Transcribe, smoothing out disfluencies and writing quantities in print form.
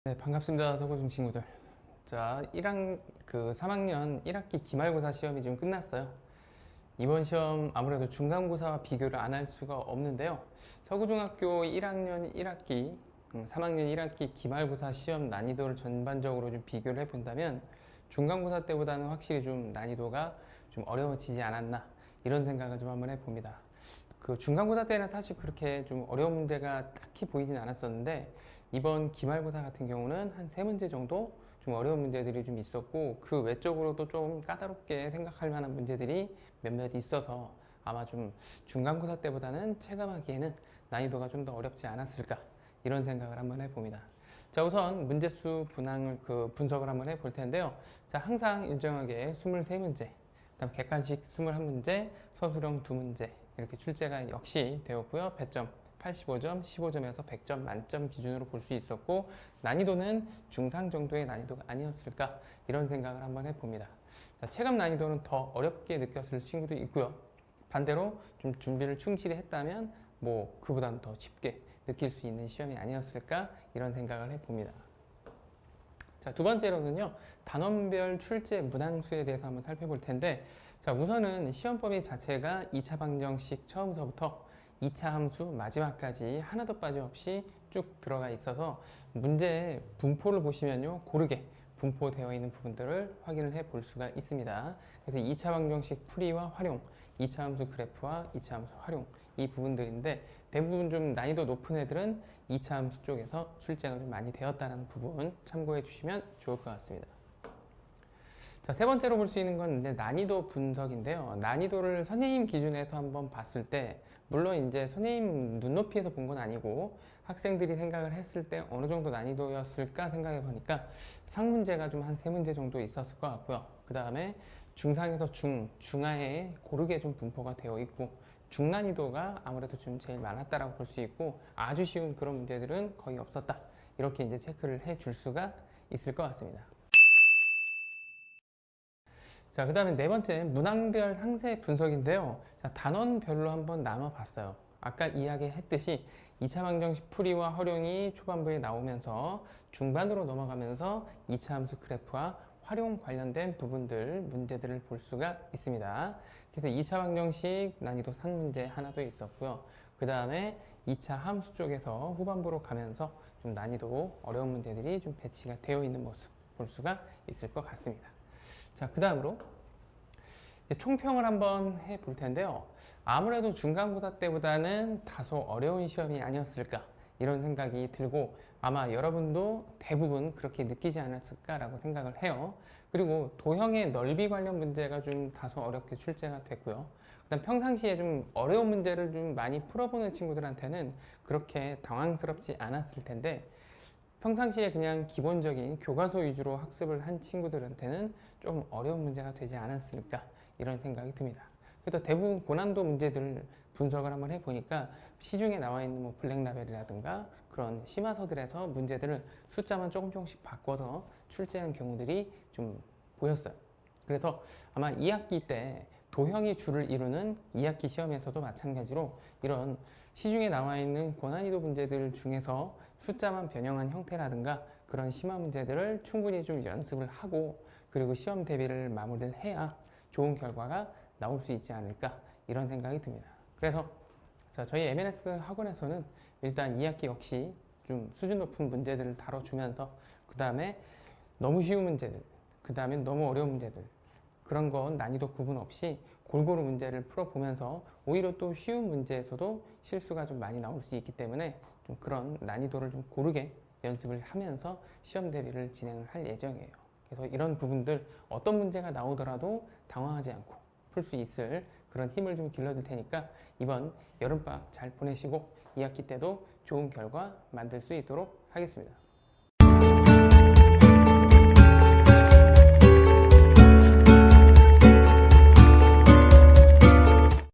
네, 반갑습니다. 서고중 친구들. 자, 3학년 1학기 기말고사 시험이 지금 끝났어요. 이번 시험 아무래도 중간고사와 비교를 안 할 수가 없는데요. 서구중학교 1학년 1학기, 3학년 1학기 기말고사 시험 난이도를 전반적으로 좀 비교를 해본다면 중간고사 때보다는 확실히 좀 난이도가 좀 어려워지지 않았나 이런 생각을 좀 한번 해봅니다. 그 중간고사 때는 사실 그렇게 좀 어려운 문제가 딱히 보이진 않았었는데 이번 기말고사 같은 경우는 한 3문제 정도 좀 어려운 문제들이 좀 있었고 그 외적으로도 좀 까다롭게 생각할 만한 문제들이 몇몇 있어서 아마 좀 중간고사 때보다는 체감하기에는 난이도가 좀 더 어렵지 않았을까 이런 생각을 한번 해봅니다. 자, 우선 문제수 분석을 한번 해볼 텐데요. 자, 항상 일정하게 23문제, 그다음 객관식 21문제, 서술형 2문제 이렇게 출제가 역시 되었고요. 배점 85점, 15점에서 100점 만점 기준으로 볼 수 있었고 난이도는 중상 정도의 난이도가 아니었을까 이런 생각을 한번 해봅니다. 자, 체감 난이도는 더 어렵게 느꼈을 친구도 있고요. 반대로 좀 준비를 충실히 했다면 뭐 그보다는 더 쉽게 느낄 수 있는 시험이 아니었을까 이런 생각을 해봅니다. 자, 두 번째로는요, 단원별 출제 문항수에 대해서 한번 살펴볼 텐데, 자, 우선은 시험범위 자체가 2차 방정식 처음서부터 2차 함수 마지막까지 하나도 빠짐없이 쭉 들어가 있어서 문제의 분포를 보시면요, 고르게 분포되어 있는 부분들을 확인을 해 볼 수가 있습니다. 그래서 2차 방정식 풀이와 활용, 2차 함수 그래프와 2차 함수 활용 이 부분들인데 대부분 좀 난이도 높은 애들은 2차 함수 쪽에서 출제가 좀 많이 되었다는 부분 참고해 주시면 좋을 것 같습니다. 자, 세 번째로 볼 수 있는 건 난이도 분석인데요. 난이도를 선생님 기준에서 한번 봤을 때, 물론 이제 선생님 눈높이에서 본 건 아니고 학생들이 생각을 했을 때 어느 정도 난이도였을까 생각해 보니까 상문제가 좀 한 3문제 정도 있었을 것 같고요. 그 다음에 중상에서 중하에 고르게 좀 분포가 되어 있고 중난이도가 아무래도 좀 제일 많았다라고 볼 수 있고 아주 쉬운 그런 문제들은 거의 없었다. 이렇게 이제 체크를 해 줄 수가 있을 것 같습니다. 자, 그 다음에 네 번째, 문항별 상세 분석인데요. 자, 단원별로 한번 나눠봤어요. 아까 이야기했듯이 2차 방정식 풀이와 활용이 초반부에 나오면서 중반으로 넘어가면서 2차 함수 그래프와 활용 관련된 부분들, 문제들을 볼 수가 있습니다. 그래서 2차 방정식 난이도 상문제 하나 도 있었고요. 그 다음에 2차 함수 쪽에서 후반부로 가면서 좀 난이도 어려운 문제들이 좀 배치가 되어 있는 모습 볼 수가 있을 것 같습니다. 자, 그 다음으로 총평을 한번 해볼 텐데요. 아무래도 중간고사 때보다는 다소 어려운 시험이 아니었을까 이런 생각이 들고 아마 여러분도 대부분 그렇게 느끼지 않았을까라고 생각을 해요. 그리고 도형의 넓이 관련 문제가 좀 다소 어렵게 출제가 됐고요. 그다음 평상시에 좀 어려운 문제를 좀 많이 풀어보는 친구들한테는 그렇게 당황스럽지 않았을 텐데 평상시에 그냥 기본적인 교과서 위주로 학습을 한 친구들한테는 좀 어려운 문제가 되지 않았을까 이런 생각이 듭니다. 그래서 대부분 고난도 문제들 분석을 한번 해보니까 시중에 나와 있는 뭐 블랙라벨이라든가 그런 심화서들에서 문제들을 숫자만 조금씩 바꿔서 출제한 경우들이 좀 보였어요. 그래서 아마 2학기 때 도형이 주를 이루는 2학기 시험에서도 마찬가지로 이런 시중에 나와 있는 고난이도 문제들 중에서 숫자만 변형한 형태라든가 그런 심화 문제들을 충분히 좀 연습을 하고 그리고 시험 대비를 마무리를 해야 좋은 결과가 나올 수 있지 않을까 이런 생각이 듭니다. 그래서 자, 저희 MNS 학원에서는 일단 2학기 역시 좀 수준 높은 문제들을 다뤄주면서 그 다음에 너무 쉬운 문제들 그 다음에 너무 어려운 문제들 그런 건 난이도 구분 없이 골고루 문제를 풀어보면서 오히려 또 쉬운 문제에서도 실수가 좀 많이 나올 수 있기 때문에 좀 그런 난이도를 좀 고르게 연습을 하면서 시험 대비를 진행을 할 예정이에요. 그래서 이런 부분들 어떤 문제가 나오더라도 당황하지 않고 풀 수 있을 그런 힘을 좀 길러줄 테니까 이번 여름방학 잘 보내시고 2학기 때도 좋은 결과 만들 수 있도록 하겠습니다.